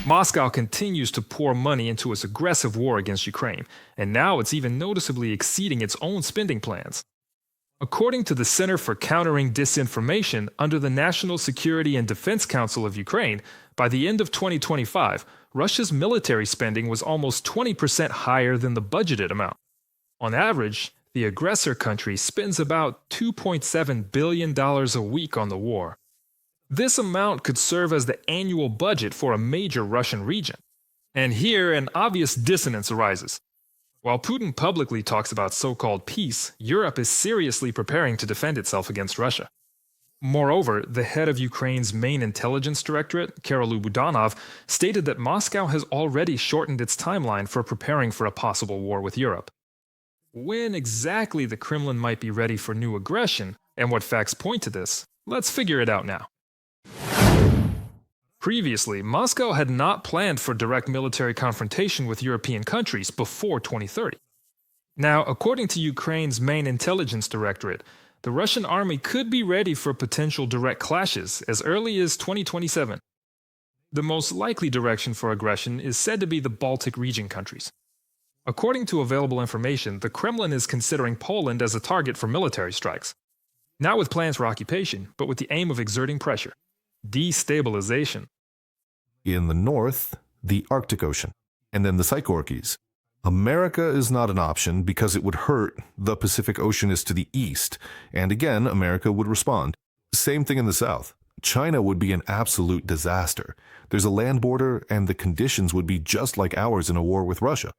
Moscow continues to pour money into its aggressive war against Ukraine, and now it's even noticeably exceeding its own spending plans. According to the Center for Countering Disinformation under the National Security and Defense Council of Ukraine, by the end of 2025, Russia's military spending was almost 20% higher than the budgeted amount. On average, the aggressor country spends about $2.7 billion a week on the war. This amount could serve as the annual budget for a major Russian region. And here, an obvious dissonance arises. While Putin publicly talks about so-called peace, Europe is seriously preparing to defend itself against Russia. Moreover, the head of Ukraine's main intelligence directorate, Kyrylo Budanov, stated that Moscow has already shortened its timeline for preparing for a possible war with Europe. When exactly the Kremlin might be ready for new aggression, and what facts point to this, let's figure it out now. Previously, Moscow had not planned for direct military confrontation with European countries before 2030. Now, according to Ukraine's main intelligence directorate, the Russian army could be ready for potential direct clashes as early as 2027. The most likely direction for aggression is said to be the Baltic region countries. According to available information, the Kremlin is considering Poland as a target for military strikes. Not with plans for occupation, but with the aim of exerting pressure. Destabilization. In the north, the Arctic Ocean, and then the Psychorkies. America is not an option because it would hurt. The Pacific Ocean is to the east, and again, America would respond. Same thing in the south. China would be an absolute disaster. There's a land border, and the conditions would be just like ours in a war with Russia.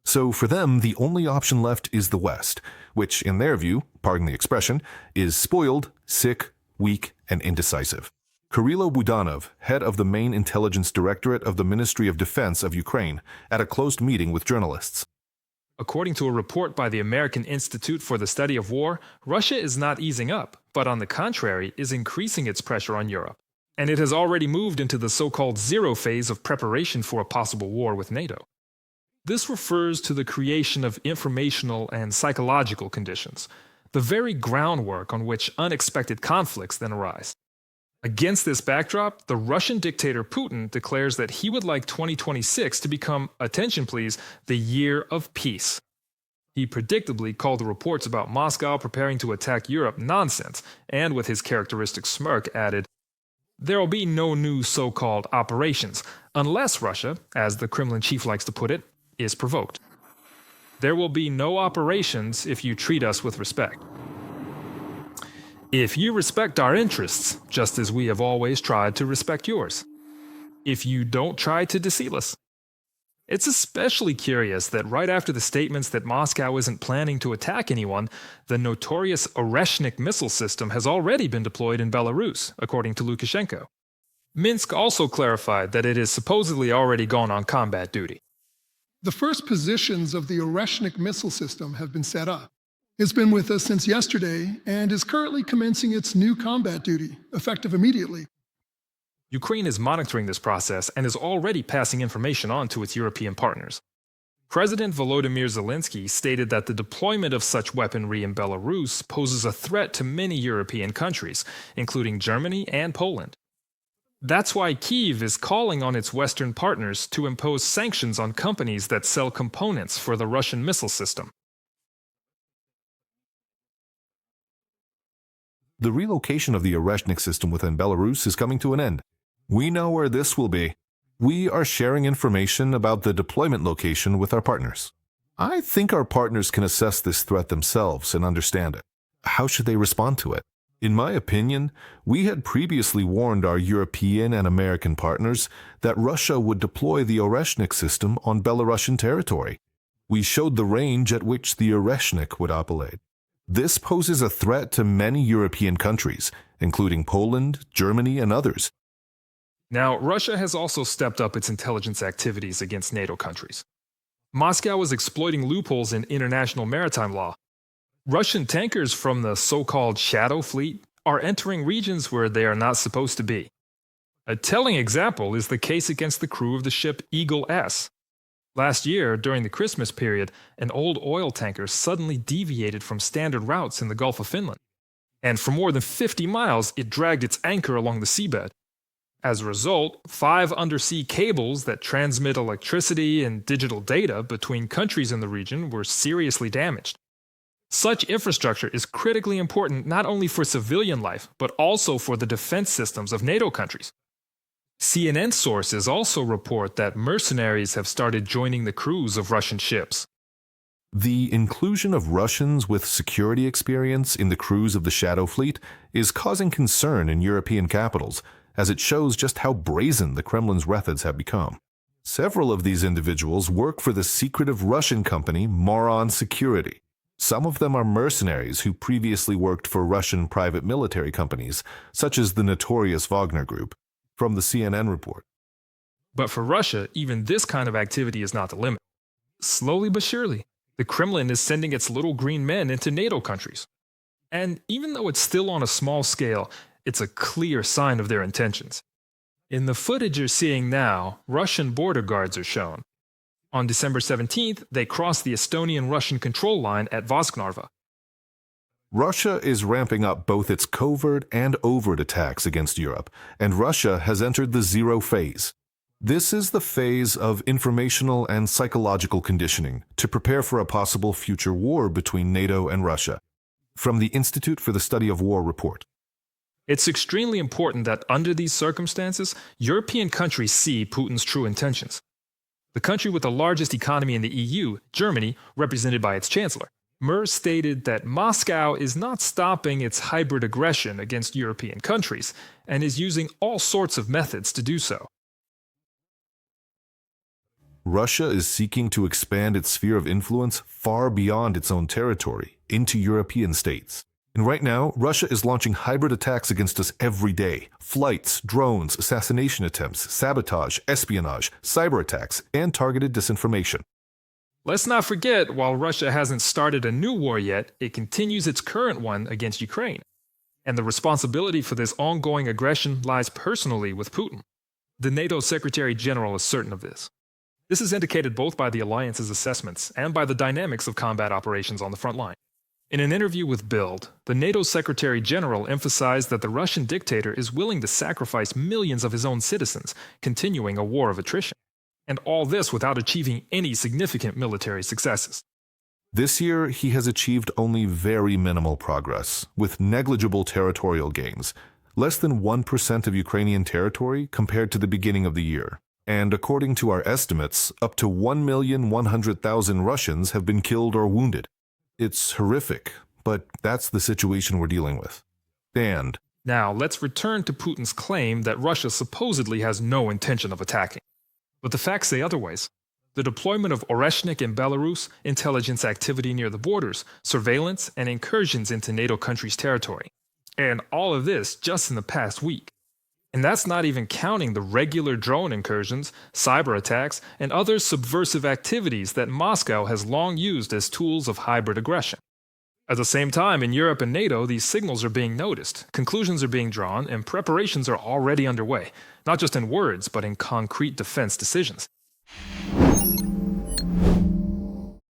So for them, the only option left is the West, which, in their view, pardon the expression, is spoiled, sick, weak, and indecisive. Kyrylo Budanov, head of the main intelligence directorate of the Ministry of Defense of Ukraine, at a closed meeting with journalists. According to a report by the American Institute for the Study of War, Russia is not easing up, but on the contrary, is increasing its pressure on Europe. And it has already moved into the so-called zero phase of preparation for a possible war with NATO. This refers to the creation of informational and psychological conditions, the very groundwork on which unexpected conflicts then arise. Against this backdrop, the Russian dictator Putin declares that he would like 2026 to become, attention please, the year of peace. He predictably called the reports about Moscow preparing to attack Europe nonsense, and with his characteristic smirk added, "There will be no new so-called operations, unless Russia, as the Kremlin chief likes to put it, is provoked. There will be no operations if you treat us with respect. If you respect our interests, just as we have always tried to respect yours. If you don't try to deceive us." It's especially curious that right after the statements that Moscow isn't planning to attack anyone, the notorious Oreshnik missile system has already been deployed in Belarus, according to Lukashenko. Minsk also clarified that it is supposedly already gone on combat duty. The first positions of the Oreshnik missile system have been set up. It's been with us since yesterday and is currently commencing its new combat duty, effective immediately. Ukraine is monitoring this process and is already passing information on to its European partners. President Volodymyr Zelensky stated that the deployment of such weaponry in Belarus poses a threat to many European countries, including Germany and Poland. That's why Kyiv is calling on its Western partners to impose sanctions on companies that sell components for the Russian missile system. The relocation of the Oreshnik system within Belarus is coming to an end. We know where this will be. We are sharing information about the deployment location with our partners. I think our partners can assess this threat themselves and understand it. How should they respond to it? In my opinion, we had previously warned our European and American partners that Russia would deploy the Oreshnik system on Belarusian territory. We showed the range at which the Oreshnik would operate. This poses a threat to many European countries, including Poland, Germany, and others. Now, Russia has also stepped up its intelligence activities against NATO countries. Moscow is exploiting loopholes in international maritime law. Russian tankers from the so-called Shadow Fleet are entering regions where they are not supposed to be. A telling example is the case against the crew of the ship Eagle S. Last year, during the Christmas period, an old oil tanker suddenly deviated from standard routes in the Gulf of Finland. And for more than 50 miles, it dragged its anchor along the seabed. As a result, 5 undersea cables that transmit electricity and digital data between countries in the region were seriously damaged. Such infrastructure is critically important not only for civilian life, but also for the defense systems of NATO countries. CNN sources also report that mercenaries have started joining the crews of Russian ships. The inclusion of Russians with security experience in the crews of the Shadow Fleet is causing concern in European capitals, as it shows just how brazen the Kremlin's methods have become. Several of these individuals work for the secretive Russian company Moron Security. Some of them are mercenaries who previously worked for Russian private military companies, such as the notorious Wagner Group, from the CNN report. But for Russia, even this kind of activity is not the limit. Slowly but surely, the Kremlin is sending its little green men into NATO countries. And even though it's still on a small scale, it's a clear sign of their intentions. In the footage you're seeing now, Russian border guards are shown. On December 17th, they crossed the Estonian-Russian control line at Vosknarva. Russia is ramping up both its covert and overt attacks against Europe, and Russia has entered the zero phase. This is the phase of informational and psychological conditioning to prepare for a possible future war between NATO and Russia. From the Institute for the Study of War report. It's extremely important that under these circumstances, European countries see Putin's true intentions. The country with the largest economy in the EU, Germany, represented by its chancellor, Merz, stated that Moscow is not stopping its hybrid aggression against European countries and is using all sorts of methods to do so. Russia is seeking to expand its sphere of influence far beyond its own territory, into European states. And right now, Russia is launching hybrid attacks against us every day. Flights, drones, assassination attempts, sabotage, espionage, cyberattacks, and targeted disinformation. Let's not forget, while Russia hasn't started a new war yet, it continues its current one against Ukraine. And the responsibility for this ongoing aggression lies personally with Putin. The NATO Secretary General is certain of this. This is indicated both by the alliance's assessments and by the dynamics of combat operations on the front line. In an interview with Bild, the NATO Secretary General emphasized that the Russian dictator is willing to sacrifice millions of his own citizens, continuing a war of attrition. And all this without achieving any significant military successes. This year, he has achieved only very minimal progress, with negligible territorial gains, less than 1% of Ukrainian territory compared to the beginning of the year. And according to our estimates, up to 1,100,000 Russians have been killed or wounded. It's horrific, but that's the situation we're dealing with. And now let's return to Putin's claim that Russia supposedly has no intention of attacking. But the facts say otherwise. The deployment of Oreshnik in Belarus, intelligence activity near the borders, surveillance, and incursions into NATO countries' territory. And all of this just in the past week. And that's not even counting the regular drone incursions, cyber attacks, and other subversive activities that Moscow has long used as tools of hybrid aggression. At the same time, in Europe and NATO, these signals are being noticed, conclusions are being drawn, and preparations are already underway, not just in words, but in concrete defense decisions.